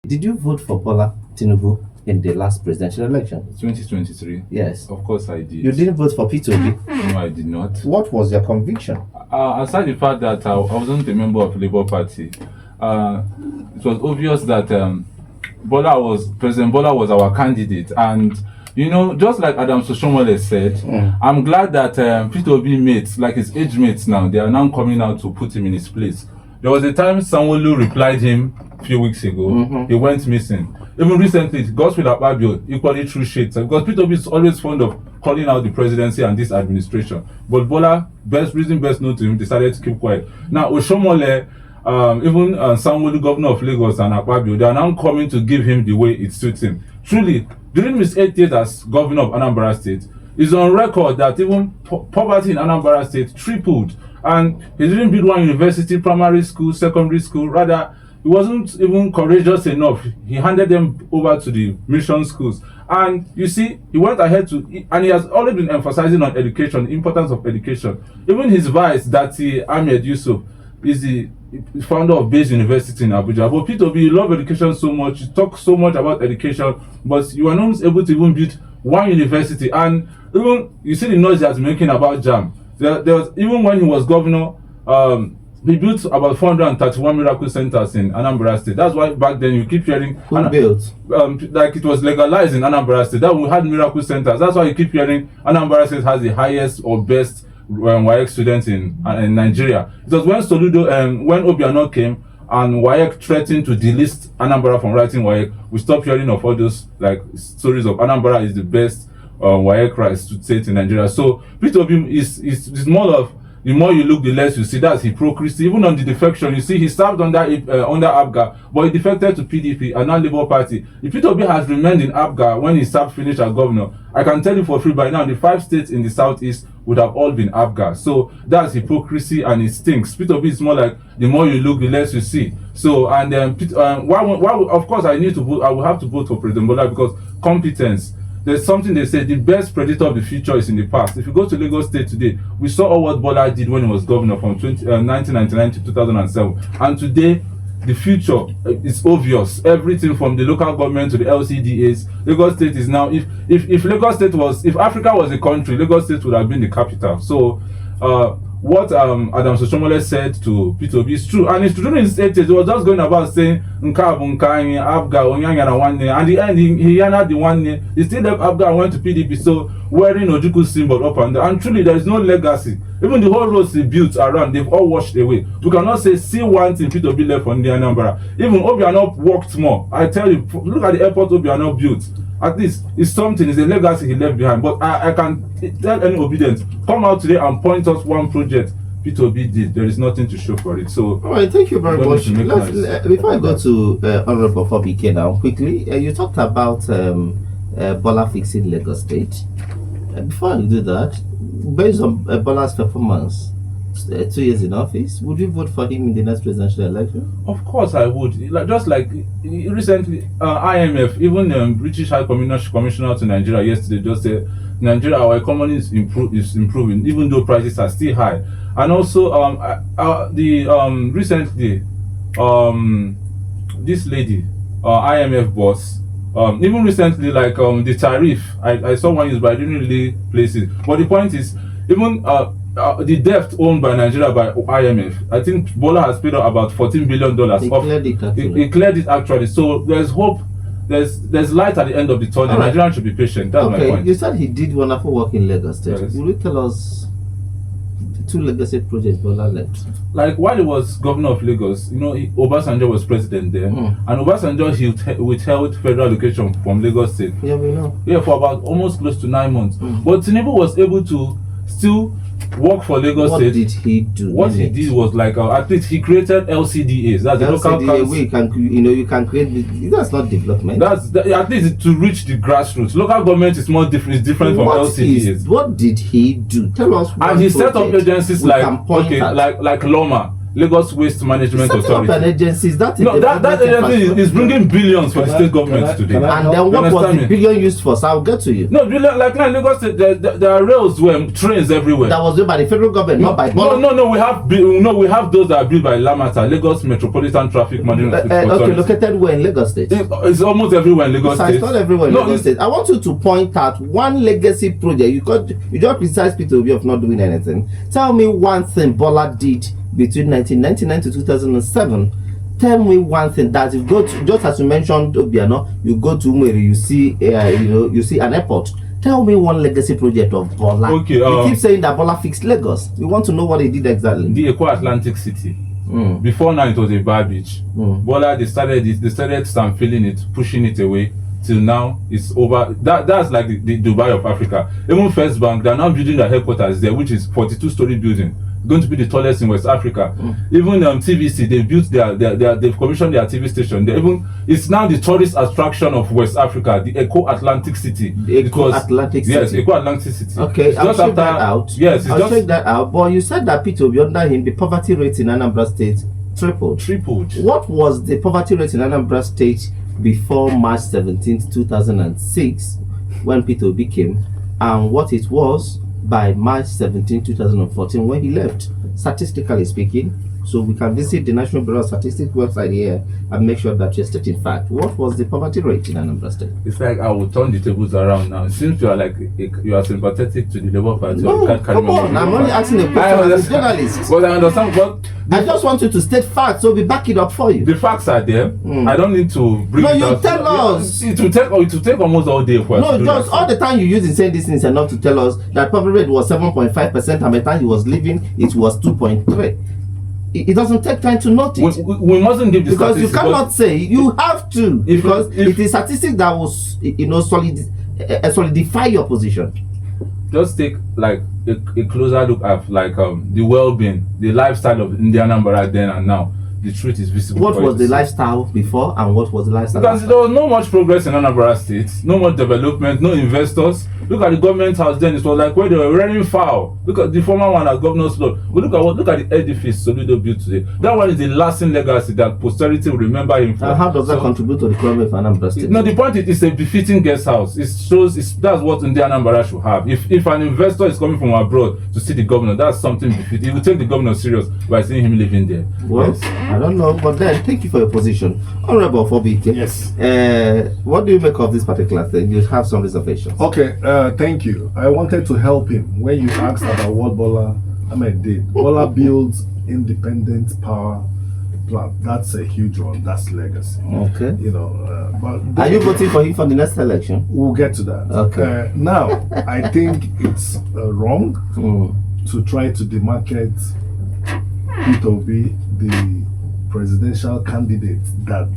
Did you vote for Bola Tinubu in the last presidential election? 2023? Yes. Of course I did. You didn't vote for Peter Obi? No, I did not. What was your conviction? Aside the fact that I wasn't a member of the Labour Party, it was obvious that President Bola was our candidate. And, you know, just like Adam Soshomole said, I'm glad that Peter Obi mates, like his age mates now, they are now coming out to put him in his place. There was a time Sanwo-Olu replied him a few weeks ago. He went missing. Even recently, Godswill Akpabio, equally true shades. Because Peter Obi is always fond of calling out the presidency and this administration. But Bola, best known to him, decided to keep quiet. Now, Oshomole, even Sanwo-Olu, governor of Lagos, and Akpabio, they are now coming to give him the way it suits him. Truly, during his 8 years as governor of Anambra State, it's on record that even poverty in Anambra State tripled. And he didn't build one university, primary school, secondary school. Rather, he wasn't even courageous enough. He handed them over to the mission schools. And you see, he went ahead and he has always been emphasizing on education, the importance of education. Even his vice, Dati Ahmed Yusuf, is the founder of Base University in Abuja. But Peter Obi, you love education so much, you talk so much about education, but you are not able to even build one university. And even, you see the noise he has been making about JAM. There was, even when he was governor, he built about 431 miracle centers in Anambra State. That's why back then you keep hearing Who built? Like it was legalized in Anambra State. That we had miracle centers. That's why you keep hearing Anambra State has the highest or best WAEC students in Nigeria. It was when Soludo, when Obiano came and WAEC threatened to delist Anambra from writing WAEC, we stopped hearing of all those like stories of Anambra is the best WAEC state in Nigeria. So Peter Obi is more of, the more you look, the less you see. That's hypocrisy. Even on the defection, you see, he served under APGA, but he defected to PDP and now Labour Party. If Peter Obi has remained in APGA when he finished as governor, I can tell you for free by now, the 5 states in the southeast would have all been APGA. So that's hypocrisy and it stinks. Peter Obi is more like, the more you look, the less you see. So, and of course, I will have to vote for President Bola because competence. There's something they say, the best predator of the future is in the past. If you go to Lagos State today, we saw all what Bola did when he was governor from 1999 to 2007. And today, the future is obvious. Everything from the local government to the LCDAs, Lagos State is now, if Lagos State was, if Africa was a country, Lagos State would have been the capital. So, what Adam Soshomole said to Peter Obi is true, and it's true. In his 8 years, he was just going about saying Nkabu Nkanyi, Abga, Onyanyana 1 year, and the end he had the 1 year. He still left Abga and went to PDP, so wearing Ojuku symbol up and down. And truly, there is no legacy. Even the whole roads he built around, they've all washed away. We cannot see one thing Peter Obi left on the Anambra. Even Obiano worked more. I tell you, look at the airport Obiano built. At least it's something, it's a legacy he left behind. But I can tell any obedient, come out today and point us one project Peter Obi did. There is nothing to show for it. So, all right, thank you very much. Before I go to Honorable Fabike now, quickly, you talked about Bola fixing Lagos State. Before I do that, based on Bola's performance, 2 years in office, would you vote for him in the next presidential election? Of course I would. Just like recently, IMF, even British High Commissioner to Nigeria yesterday just said, Nigeria, our economy is improving, even though prices are still high. And also, recently, this lady, IMF boss, even recently, like the tariff, I saw one used, but I didn't really place it. But the point is, even the debt owned by Nigeria by IMF, I think Bola has paid out about $14 billion. He cleared it actually. So there's hope. There's light at the end of the tunnel. Right. Nigerians should be patient. That's my point. You said he did wonderful work in Lagos State. Yes. Will you tell us the 2 legacy projects Bola left? Like while he was governor of Lagos, you know, Obasanjo was president there, and Obasanjo he withheld federal allocation from Lagos State. Yeah, we know. Yeah, for about almost close to 9 months. But Tinubu was able to still work for Lagos State. What did he do? What he did was like at least he created LCDAs. That's the local council. You can create. That's not development. At least to reach the grassroots. Local government is more different. It's different from LCDAs. What did he do? Tell us. And he set up agencies like Loma. Lagos Waste Management Setting up an Authority. agency, that is No, that agency is bringing billions for the state government today. And then what was the billion used for? So I'll get to you. No, billion, like now in Lagos State, there are rails, trains everywhere. That was built by the federal government, not by Bola. No, we have those that are built by Lamata, Lagos Metropolitan Traffic Management Authority. Okay, located where in Lagos State? It's almost everywhere in Lagos State. It's not everywhere in Lagos State. I want you to point out one legacy project. You just criticize Peter Obi of not doing anything. Tell me one thing Bola did between 1999 to 2007. Tell me one thing that you go to, just as you mentioned Obiano, you go to Umeri, you see you see an airport. Tell me one legacy project of Bola. Okay, you keep saying that Bola fixed Lagos. We want to know what he did exactly. The Eco Atlantic City. Before now it was a bar beach. Bola they started filling it, pushing it away. Till now it's over. That's like the Dubai of Africa. Even First Bank, they're now building their headquarters there, which is 42-story building, going to be the tallest in West Africa. Even TVC, they built they've commissioned their TV station. It's now the tourist attraction of West Africa, the Eco Atlantic City. The Eco Atlantic City. Yes, Eco Atlantic City. Okay, I'll check that out. Yes, I'll check that out. But you said that Peter Obi, under him, the poverty rate in Anambra State tripled. What was the poverty rate in Anambra State before March 17th, 2006, when Peter Obi came, and what it was by March 17, 2014, when he left, statistically speaking? So we can visit the National Bureau of Statistics website here and make sure that you're stating fact. What was the poverty rate in Anambra State? It's like I will turn the tables around now. It seems you are like you are sympathetic to the Labour Party. No, come on. I'm only asking a question as a journalist. But I understand. But I just want you to state facts, so we back it up for you. The facts are there. I don't need to bring. No, you tell us. It will take almost all day for us. No, just all the time you use in saying these things enough to tell us that poverty rate was 7.5%, and by the time he was leaving, it was 2.3%. It doesn't take time to note it. We mustn't give the because you cannot say, you have to, because it is statistics that will solidify your position. Just take like a closer look at like the well-being, the lifestyle of Anambra then and now. The truth is visible. What was the lifestyle before and what was the lifestyle because there was no much progress in Anambra State, no much development, no investors. Look at the government house then, it was like where they were running foul. Look at the former one at Governor's Law. But look at the edifice Soludo built today. That one is a lasting legacy that posterity will remember him for. How does that contribute to the problem of Anambra State? No, the point is it's a befitting guest house. It shows that's what Anambra should have. If an investor is coming from abroad to see the governor, that's something befitting. He will take the governor serious by seeing him living there. Well, yes. I don't know, but then thank you for your position. Honorable Fobike. Yes. What do you make of this particular thing? You have some reservations. Okay, thank you. I wanted to help him when you asked about what Bola Ahmed did. Bola builds independent power plant. That's a huge one. That's legacy. Okay. You know, but are you voting for him for the next election? We'll get to that. Okay. Now, I think it's wrong to try to demarcate Peter Obi, the presidential candidate that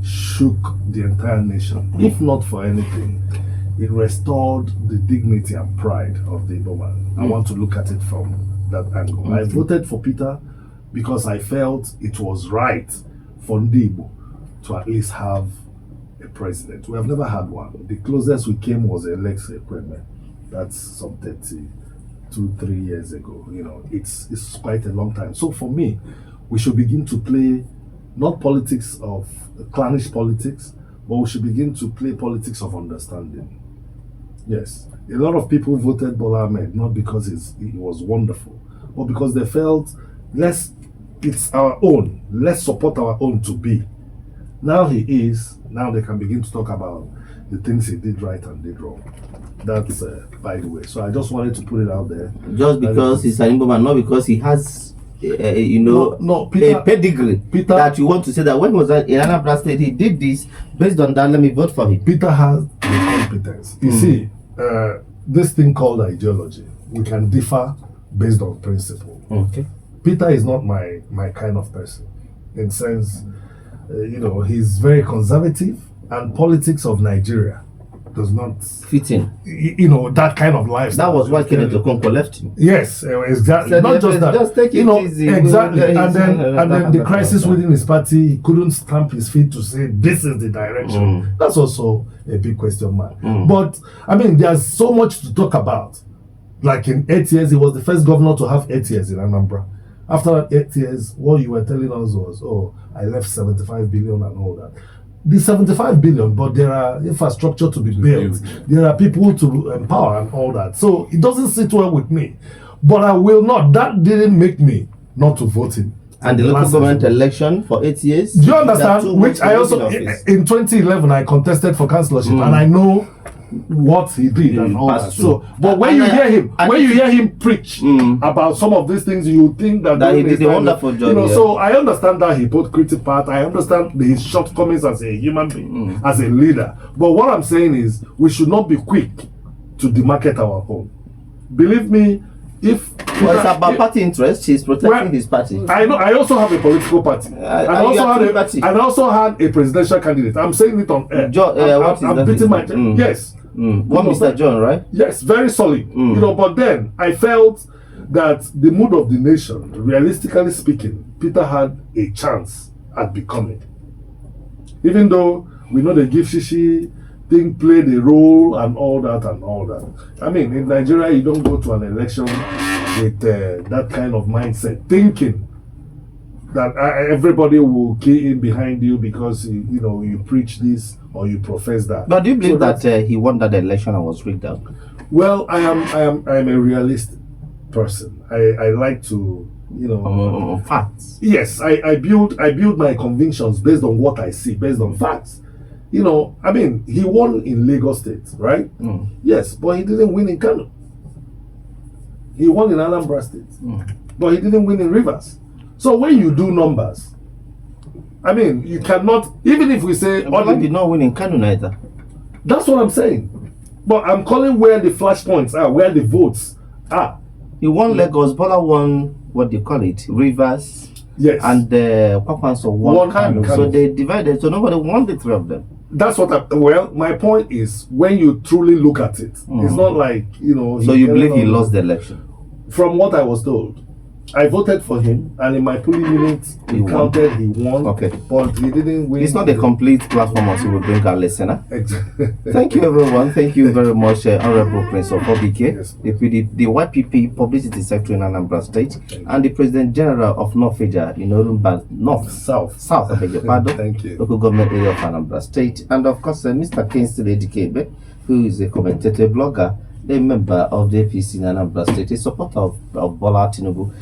shook the entire nation. If not for anything, it restored the dignity and pride of the Igbo man. I want to look at it from that angle. I voted for Peter because I felt it was right for the Igbo to at least have a president. We have never had one. The closest we came was Alex Ekweme. That's some 3 years ago. You know, it's quite a long time. So for me, we should begin to play not politics of clannish politics, but we should begin to play politics of understanding. Yes, a lot of people voted Bola Ahmed not because he was wonderful, but because they felt it's our own. Let's support our own to be. Now he is. Now they can begin to talk about the things he did right and did wrong. That's by the way. So I just wanted to put it out there. Just because he's an Igbo man, not because he has, Peter, a pedigree. Peter, that you want to say that when he was in Anambra State, he did this. Based on that, let me vote for him. Peter has the competence. You see, this thing called ideology, we can differ based on principle. Okay. Peter is not my kind of person. In sense, he's very conservative, and politics of Nigeria does not fit in. That kind of lifestyle. That was why Kenneth Okonkwo left him. Yes, exactly. So not just that. Just take it easy. Exactly. And then the crisis within his party, he couldn't stamp his feet to say this is the direction. That's also a big question mark. But I mean, there's so much to talk about. Like in 8 years, he was the first governor to have 8 years in Anambra. After that 8 years, what you were telling us was, oh, I left 75 billion and all that. The 75 billion, but there are infrastructure to be built. There are people to empower and all that. So it doesn't sit well with me. But I will not. That didn't make me not to vote him. And the local government election for 8 years. Do you understand? Which I also, in 2011, I contested for councillorship, and I know what he did and all that. So, but when you hear him preach about some of these things, you think that he did a wonderful job. You know, so I understand that hypocritical part. I understand his shortcomings as a human being, as a leader. But what I'm saying is, we should not be quick to demarcate our own. Believe me, if well, it's about party interest, he's protecting his party. I know. I also have a political party. I also had a presidential candidate. I'm saying it on air. I'm beating my yes. One Mr. John, right? Yes, very solid. You know, but then I felt that the mood of the nation, realistically speaking, Peter had a chance at becoming. Even though we know the give shishi thing played a role and all that and all that. I mean, in Nigeria, you don't go to an election with that kind of mindset, thinking that everybody will key in behind you because you preach this or you profess that. But do you believe that he won that election and was rigged out? Well, I am a realist person. I like to facts. Yes, I build my convictions based on what I see, based on facts. I mean, he won in Lagos State, right? Yes, but he didn't win in Kano. He won in Anambra State, but he didn't win in Rivers. So when you do numbers, I mean, you cannot, even if we say... Bola did not win in Kano either. That's what I'm saying. But I'm calling where the flashpoints are, where the votes are. He won Lagos, Bola won, what do you call it, Rivers. Yes. And Kwakwanso won Kano. So they divided, so nobody won the three of them. That's what my point is, when you truly look at it, it's not like, So you believe he lost the election? From what I was told. I voted for him, and in my polling unit, he won. Okay. But he didn't win. It's not a complete platform as we will bring our listener. Exactly. Thank you, everyone. Thank you very much, Honorable Prince of Obike, yes, the YPP Publicity Secretary in Anambra State, and the President General of North-Asia in Orumba South, I beg your pardon. Thank you. Local government area of Anambra State. And of course, Mr. Kingsley Edikebe, who is a commentator blogger, a member of the APC in Anambra State, a supporter of Bola Tinubu.